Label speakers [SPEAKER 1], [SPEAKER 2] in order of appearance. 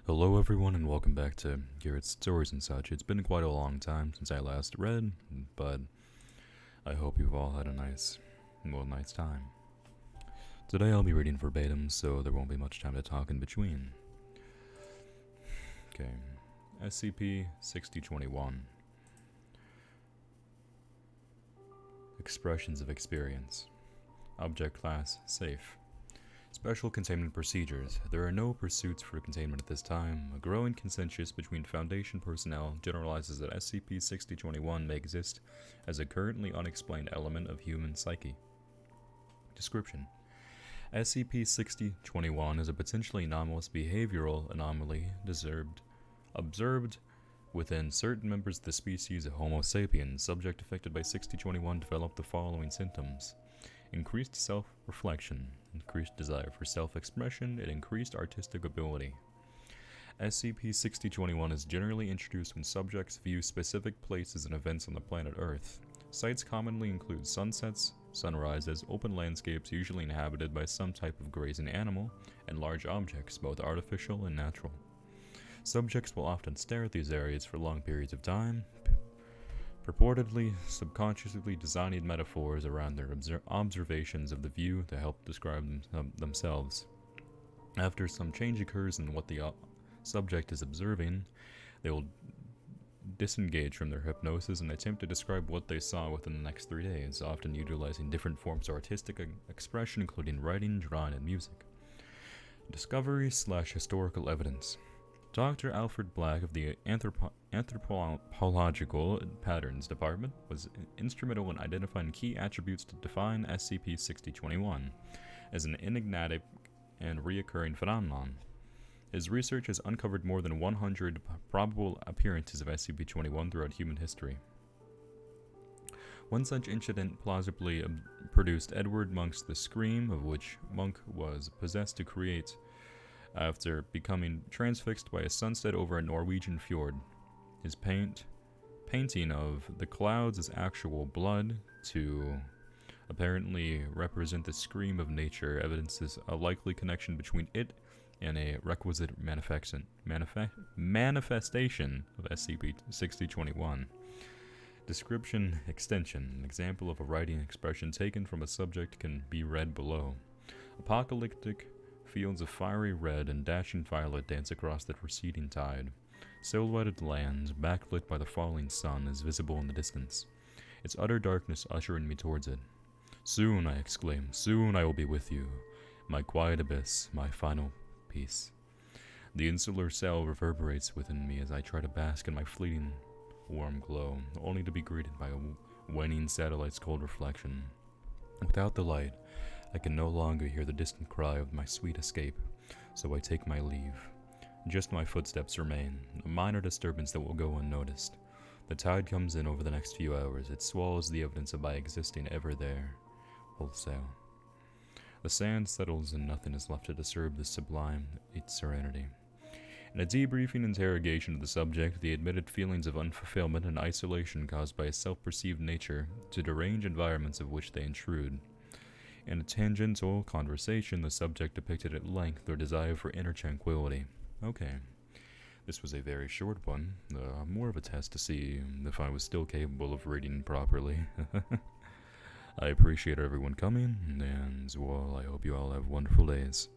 [SPEAKER 1] Hello everyone and welcome back to Garrett's Stories and such. It's been quite a long time since I last read, but I hope you've all had a nice time. Today I'll be reading verbatim, so there won't be much time to talk in between. Okay, SCP-6021 Expressions of Experience. Object Class Safe. Special Containment Procedures. There are no pursuits for containment at this time. A growing consensus between Foundation personnel generalizes that SCP-6021 may exist as a currently unexplained element of human psyche. Description: SCP-6021 is a potentially anomalous behavioral anomaly observed within certain members of the species Homo sapiens. Subject affected by 6021 developed the following symptoms: increased self-reflection, increased desire for self-expression, and increased artistic ability. SCP-6021 is generally introduced when subjects view specific places and events on the planet Earth. Sites commonly include sunsets, sunrises, open landscapes usually inhabited by some type of grazing animal, and large objects, both artificial and natural. Subjects will often stare at these areas for long periods of time, purportedly subconsciously designing metaphors around their observations of the view to help describe themselves. After some change occurs in what the subject is observing, they will disengage from their hypnosis and attempt to describe what they saw within the next 3 days, often utilizing different forms of artistic expression, including writing, drawing, and music. Discovery/historical evidence. Dr. Alfred Black of the Anthropological Patterns Department was instrumental in identifying key attributes to define SCP-6021 as an enigmatic and reoccurring phenomenon. His research has uncovered more than 100 probable appearances of SCP-21 throughout human history. One such incident plausibly produced Edward Monk's The Scream, of which Monk was possessed to create after becoming transfixed by a sunset over a Norwegian fjord. His painting of the clouds as actual blood to apparently represent the scream of nature evidences a likely connection between it and a requisite manifestation of SCP-6021. Description extension. An example of a writing expression taken from a subject can be read below. Apocalyptic fields of fiery red and dashing violet dance across the receding tide. Silhouetted lands, backlit by the falling sun, is visible in the distance, its utter darkness ushering me towards it. Soon, I exclaim, soon I will be with you, my quiet abyss, my final peace. The insular cell reverberates within me as I try to bask in my fleeting, warm glow, only to be greeted by a waning satellite's cold reflection. Without the light, I can no longer hear the distant cry of my sweet escape, so I take my leave. Just my footsteps remain, a minor disturbance that will go unnoticed. The tide comes in over the next few hours. It swallows the evidence of my existing ever there, wholesale. The sand settles and nothing is left to disturb this sublime serenity. In a debriefing interrogation of the subject, the admitted feelings of unfulfillment and isolation caused by a self-perceived nature to derange environments of which they intrude. In a tangential conversation, the subject depicted at length their desire for inner tranquility. Okay. This was a very short one, more of a test to see if I was still capable of reading properly. I appreciate everyone coming, and well, I hope you all have wonderful days.